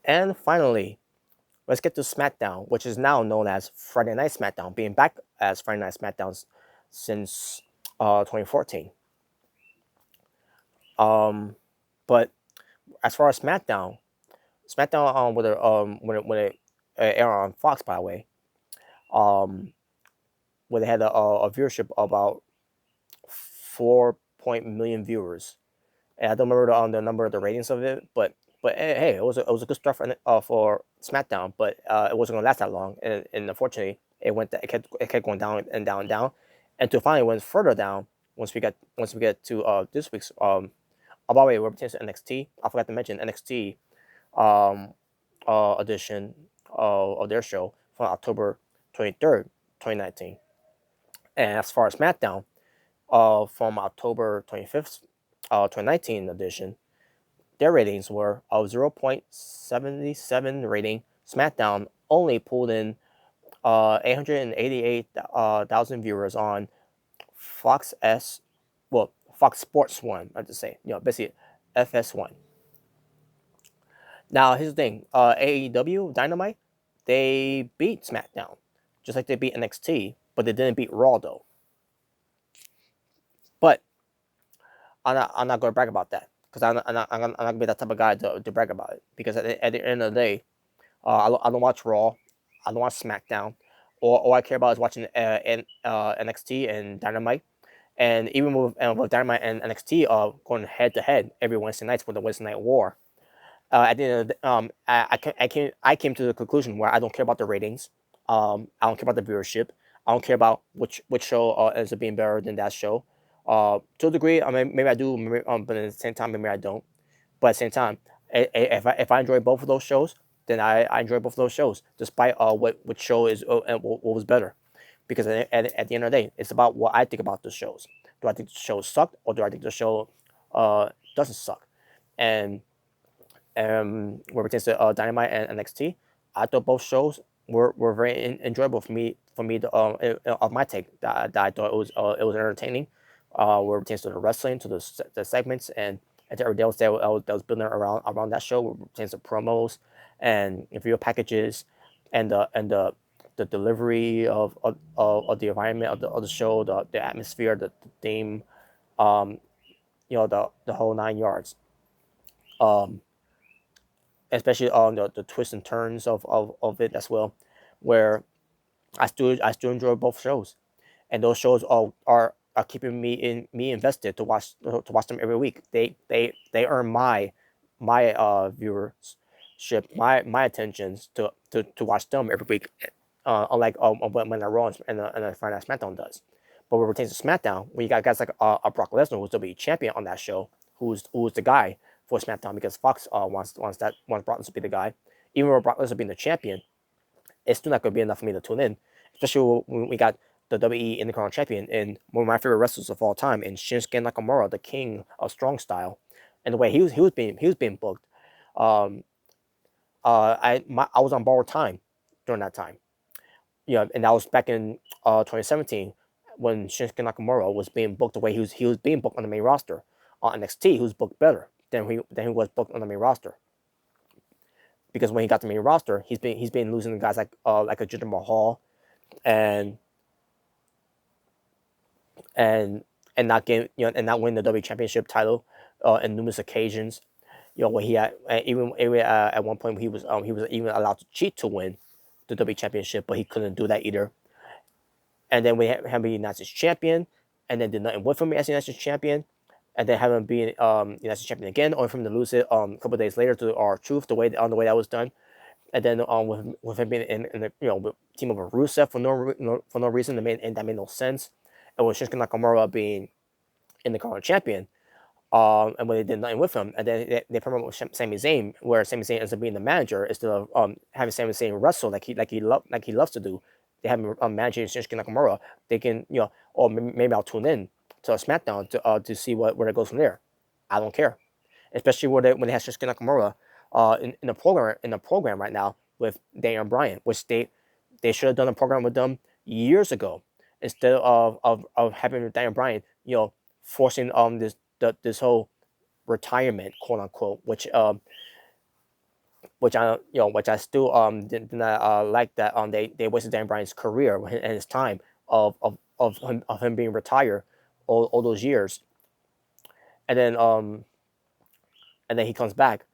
And finally, let's get to SmackDown, which is now known as Friday Night SmackDown, being back as Friday Night SmackDown since 2014. But as far as SmackDown when it aired on Fox, by the way, um, where they had a viewership of about 4 million viewers, and I don't remember the number of the ratings of it, but hey, it was a good start for SmackDown, but it wasn't gonna last that long, and unfortunately, it kept going down and down and down, and to finally went further down once we get to this week's by the way, we're pertaining to NXT. I forgot to mention NXT um edition of their show from October 23rd, 2019, and as far as SmackDown from October 25th, 2019 edition, their ratings were of 0.77 rating. SmackDown only pulled in 888,000 viewers on Fox S, well, Fox Sports One, I have to say, basically FS1. Now, here's the thing: AEW Dynamite, they beat SmackDown, just like they beat NXT, but they didn't beat Raw though. But I'm not going to brag about that because I'm not going to be that type of guy to brag about it, because at the end of the day, I don't watch Raw, I don't watch SmackDown. All I care about is watching NXT and Dynamite. And even with Dynamite and NXT going head to head every Wednesday nights for the Wednesday Night War, at the end of the, I came to the conclusion where I don't care about the ratings. I don't care about the viewership. I don't care about which show ends up being better than that show. To a degree, I mean, maybe I do, but at the same time, maybe I don't. But at the same time, if I enjoy both of those shows, then I enjoy both of those shows, despite what show is and what was better. Because at the end of the day, it's about what I think about the shows. Do I think the show sucked, or do I think the show doesn't suck? And where it pertains to Dynamite and NXT, I thought both shows were very enjoyable for me of my take, that I thought it was entertaining. Where it pertains to the wrestling, to the segments, and to everything else that was building around that show, where it pertains to promos and video packages, and the delivery of the environment of the show, the atmosphere, the theme, um, the whole 9 yards. Um, Especially on the twists and turns of it as well, where I still enjoy both shows, and those shows are keeping me invested to watch them every week. They earn my viewership, my attentions to watch them every week, unlike when the Raw and the Friday Night SmackDown does. But when it pertains to SmackDown, when you got guys like a Brock Lesnar, who's WWE champion on that show, who's the guy for SmackDown, because Fox wants Brock Lesnar to be the guy. Even with Brock Lesnar being the champion, it's still not going to be enough for me to tune in, especially when we got the WWE Intercontinental Champion and one of my favorite wrestlers of all time, in Shinsuke Nakamura, the king of strong style, and the way he was being booked. Um, I was on borrowed time during that time, and that was back in 2017, when Shinsuke Nakamura was being booked the way he was being booked on the main roster. On NXT, he was booked better than he was booked on the main roster, because when he got the main roster, he's been losing to guys like a Jinder Mahal, and and and not getting and not winning the W Championship title in numerous occasions. When he had even at one point he was even allowed to cheat to win the W Championship, but he couldn't do that either. And then we have him be United States champion, and then did nothing with him as United States champion, and then have him be United States champion again, only for him to lose it a couple of days later to R-Truth, the way that was done. And then with him being in the with team of a Rusev for no reason, that made no sense. And with Shinsuke Nakamura being in the current champion, and when they did nothing with him, and then they promote with Sami Zayn, where Sami Zayn ends up being the manager instead of having Sami Zayn wrestle like he loves to do. They have him managing Shinsuke Nakamura. They can or maybe I'll tune in to SmackDown to see where it goes from there. I don't care, especially when they have Shinsuke Nakamura in the program right now with Daniel Bryan, which they should have done a program with them years ago, instead of having Daniel Bryan forcing this whole retirement, quote unquote, which which I still did not like that they wasted Dan Bryan's career and his time of him being retired all those years, and then he comes back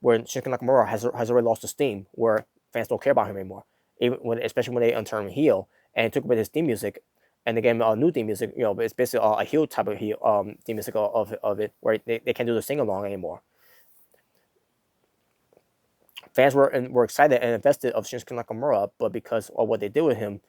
where Shinsuke Nakamura has already lost the steam where fans don't care about him anymore, even especially when they unturned him heel and took away his theme music. And they gave him a new theme music, but it's basically a heel type of heel theme music of it, where they can't do the sing along anymore. Fans were excited and invested of Shinsuke Nakamura, but because of what they did with him,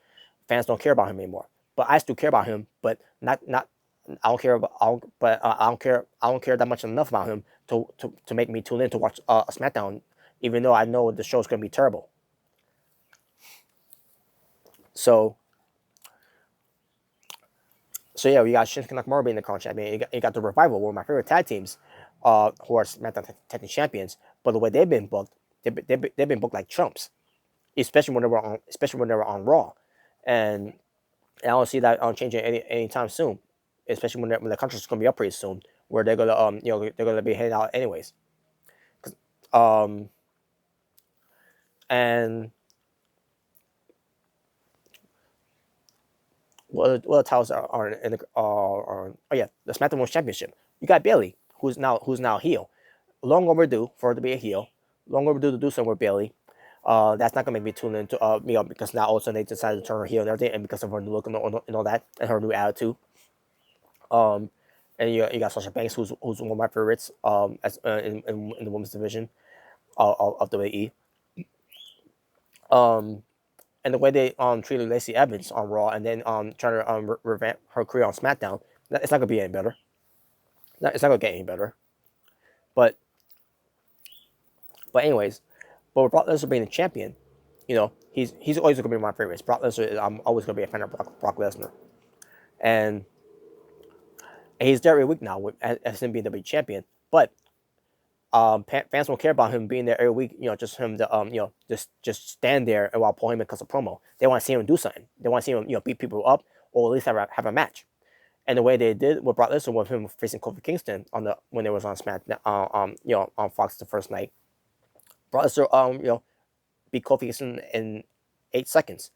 fans don't care about him anymore. But I still care about him, but not. I don't care about. I don't care. I don't care that much enough about him to make me tune in to watch a SmackDown, even though I know the show's gonna be terrible. So yeah, we got Shinsuke Nakamura being the current champion. You got the Revival, one of my favorite tag teams, who are SmackDown Tag Team Champions. But the way they've been booked, they've been booked like chumps, especially when they were on Raw, and I don't see that changing anytime soon, especially when the contract's gonna be up pretty soon, where they're gonna they're gonna be heading out anyways. Um, and what titles are in the oh yeah, the SmackDown Women's Championship. You got Bayley, who's now heel. Long overdue for her to be a heel. Long overdue to do something with Bayley. That's not gonna make me tune into because now all of a sudden they decided to turn her heel and everything, and because of her new look and all that, and her new attitude. Um, and you got Sasha Banks, who's one of my favorites as in the women's division of the WWE. And the way they treated Lacey Evans on Raw, and then trying to revamp her career on SmackDown, it's not gonna be any better. It's not gonna get any better. But anyways, but with Brock Lesnar being the champion, he's always gonna be my favorite. Brock Lesnar, I'm always gonna be a fan of Brock Lesnar, and he's there every week now as him being the big champion. But fans don't care about him being there every week. Just him to just stand there and while Paul Heyman cuts a promo. They want to see him do something. They want to see him beat people up or at least have a match. And the way they did with Brock Lesnar with him facing Kofi Kingston when they was on SmackDown on Fox the first night, Brock Lesnar beat Kofi Kingston in 8 seconds.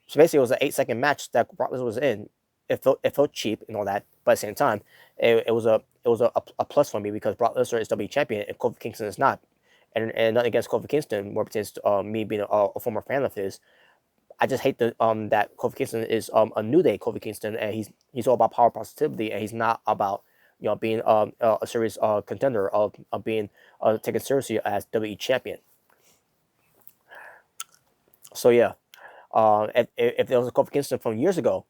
So basically, it was an 8-second match that Brock Lesnar was in. It felt cheap and all that, but at the same time, it was a plus for me because Brock Lesnar is WWE champion and Kofi Kingston is not. And nothing against Kofi Kingston, more pertains to me being a former fan of his. I just hate that Kofi Kingston is a New Day Kofi Kingston, and he's all about power positivity, and he's not about being a serious contender of being taken seriously as WWE champion. So yeah, if there was a Kofi Kingston from years ago,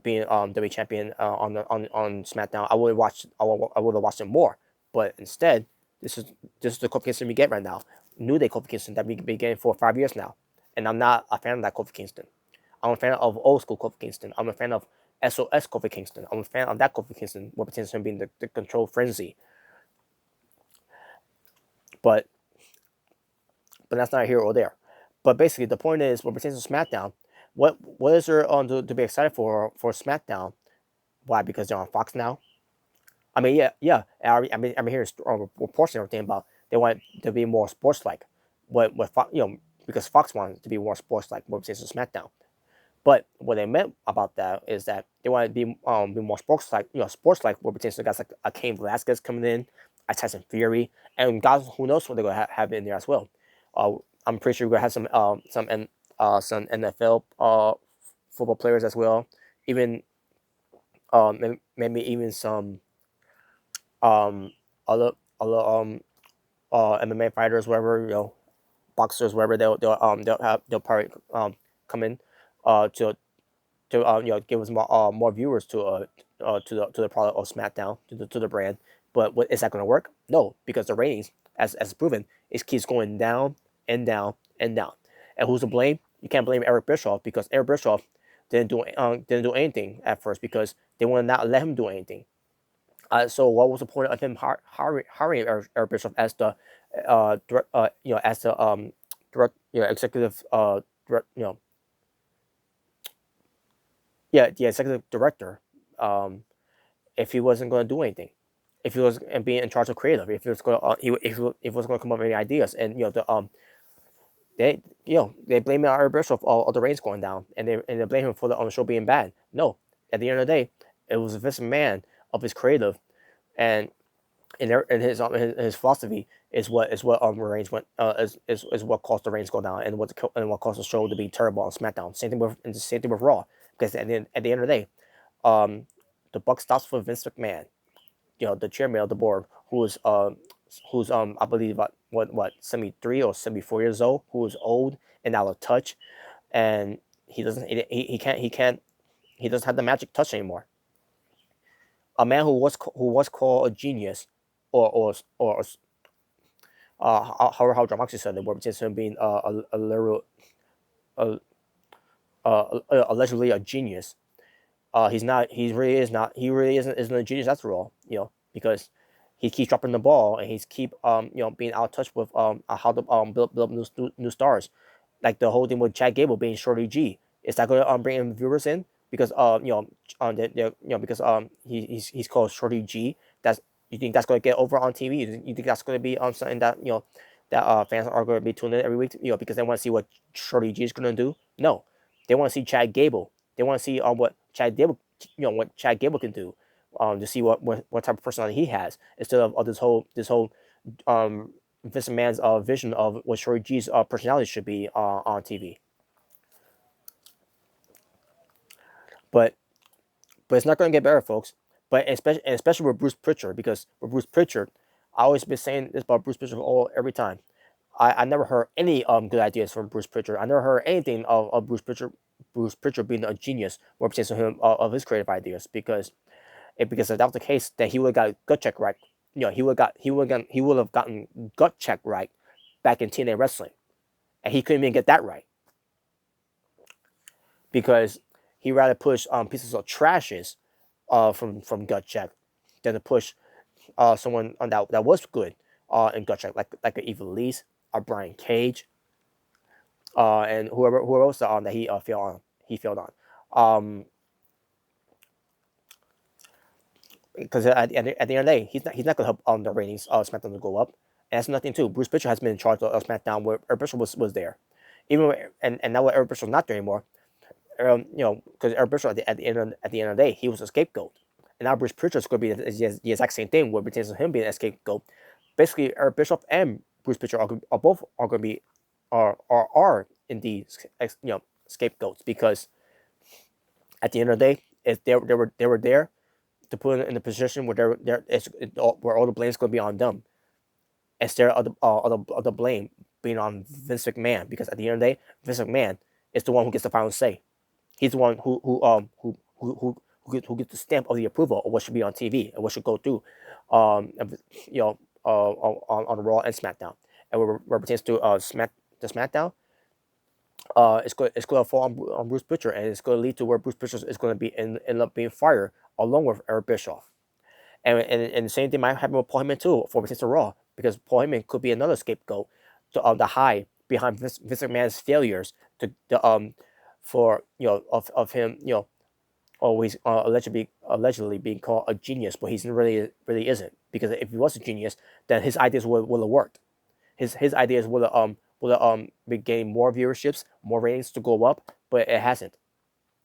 being WWE champion on SmackDown, I would have watched him more. But instead, this is the Kofi Kingston we get right now, New Day Kofi Kingston that we've been getting for 5 years now, and I'm not a fan of that Kofi Kingston. I'm a fan of old school Kofi Kingston. I'm a fan of SOS Kofi Kingston. I'm a fan of that Kofi Kingston, what pertains to him being the control frenzy. But that's not here or there. But basically, the point is, what pertains to SmackDown, what is there to be excited for SmackDown? Why? Because they're on Fox now. I mean, yeah. I'm hearing reports and everything about they want it to be more sports like. What because Fox wants it to be more sports like, what pertains to SmackDown. But what they meant about that is that they want to be more sports like, what pertains to guys like Cain Velasquez coming in, Tyson Fury, and guys who knows what they're gonna have in there as well. I'm pretty sure we're gonna have some NFL football players as well. Even maybe even some other MMA fighters, wherever boxers, wherever they'll probably come in to give us more viewers to the product of SmackDown, to the brand. But is that going to work? No, because the ratings, as proven, it keeps going down and down and down. And who's to blame? You can't blame Eric Bischoff, because Eric Bischoff didn't do anything at first because they want to not let him do anything. So what was the point of him hiring Eric Bischoff as the direct executive direct, the executive director, if he wasn't going to do anything? if he was being in charge of creative, if he was going if he was going to come up with any ideas, and they blame it on Eric Bischoff all the ratings going down, and they blame him for the show being bad. No, at the end of the day, it was Vince McMahon of his creative, and his philosophy is what ratings went is what caused the ratings go down, and what caused the show to be terrible on SmackDown. Same thing with Raw, because at the end of the day, the buck stops for Vince McMahon, the chairman of the board, who's I believe what 73 or 74 years old, who is old and out of touch, and he doesn't have the magic touch anymore. A man who was called a genius, or how John Moxley said it, where it's him being a literal uh, allegedly a genius. He's not. He really is not. He really isn't a genius after all. Because he keeps dropping the ball, and he's keep being out of touch with how to build up new stars, like the whole thing with Chad Gable being Shorty G. Is that going to bring viewers in? Because because he's called Shorty G. You think that's going to get over on TV? You think that's going to be something that that fans are going to be tuning in every week? Because they want to see what Shorty G is going to do. No, they want to see Chad Gable. They want to see what Chad Gable can do, to see what type of personality he has, instead of this whole Vince McMahon's vision of what Shorty G's personality should be on TV. But it's not going to get better, folks. But especially with Bruce Pritchard, because with Bruce Pritchard, I always been saying this about Bruce Pritchard every time. I never heard any good ideas from Bruce Pritchard. I never heard anything of Bruce Pritchard being a genius or representing him of his creative ideas, because if that was the case, then he would have got gut check right. He would have gotten gut check right back in TNA wrestling, and he couldn't even get that right, because he rather push pieces of trashes from gut check than to push someone on that was good in gut check, like an Eva Lees, a Brian Cage, and whoever else that he failed on. Because at the end of the day, he's not going to help the ratings of SmackDown to go up. And that's nothing too. Bruce Pritchard has been in charge of SmackDown where Eric Bischoff was there, and now that Eric Bischoff's not there anymore. Because Eric Bischoff at the end of the day, he was a scapegoat, and now Bruce Pritchard's going to be the exact same thing, where it pertains to him being a scapegoat. Basically, Eric Bischoff and Bruce Pritchard are both going to be are indeed scapegoats, because at the end of the day, they were there to put in the position where where all the blame is going to be on them, instead of the blame being on Vince McMahon. Because at the end of the day, Vince McMahon is the one who gets the final say. He's the one who gets the stamp of the approval of what should be on TV and what should go through, on Raw and SmackDown. And where it pertains to SmackDown, it's going to fall on Bruce Pritchard, and it's going to lead to where Bruce Pritchard is going to be end up being fired along with Eric Bischoff. And the same thing might happen with Paul Heyman too for Vince Raw, because Paul Heyman could be another scapegoat to hide behind Vince McMahon's failures of him always allegedly being called a genius, but he's really isn't, because if he was a genius, then his ideas would have worked. His ideas would have been gaining more viewerships, more ratings to go up, but it hasn't,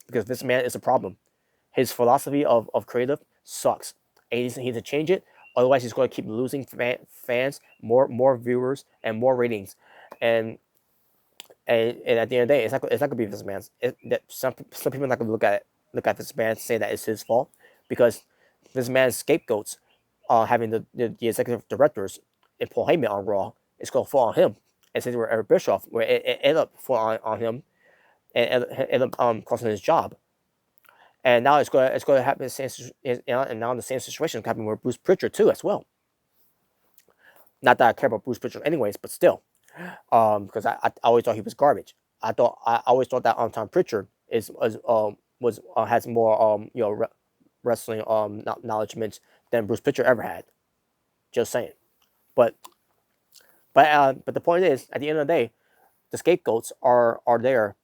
because Vince McMahon is a problem. His philosophy of creative sucks, and he needs to change it. Otherwise, he's going to keep losing fans, more viewers, and more ratings. And at the end of the day, it's not going to be Vince McMahon's. Some people are not going to look at Vince McMahon and say that it's his fault, because Vince McMahon's scapegoats, having the executive directors and Paul Heyman on Raw, it's going to fall on him. And since we're Eric Bischoff, where it ended up falling on him, and ended up costing his job. And now it's going to happen and now the same situation is happening with Bruce Pritchard too as well. Not that I care about Bruce Pritchard anyways, but still, because I always thought he was garbage. I always thought that Tom Pritchard has more wrestling knowledge than Bruce Pritchard ever had. Just saying. But the point is, at the end of the day, the scapegoats are there,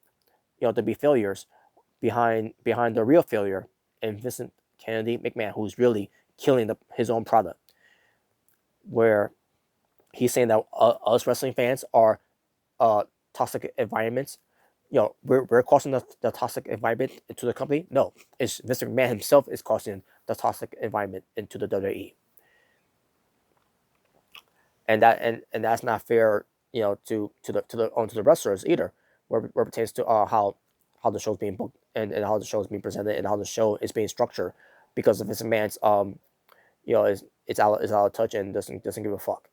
to be failures behind the real failure in Vincent Kennedy McMahon, who's really killing his own product. where he's saying that us wrestling fans are toxic environments. We're causing the toxic environment into the company. No, it's Mr. McMahon himself is causing the toxic environment into the WWE, and that's not fair. To the wrestlers either, where it pertains to how the show's being booked and how the show is being presented and how the show is being structured, because of Mr. McMahon's is out of touch and doesn't give a fuck.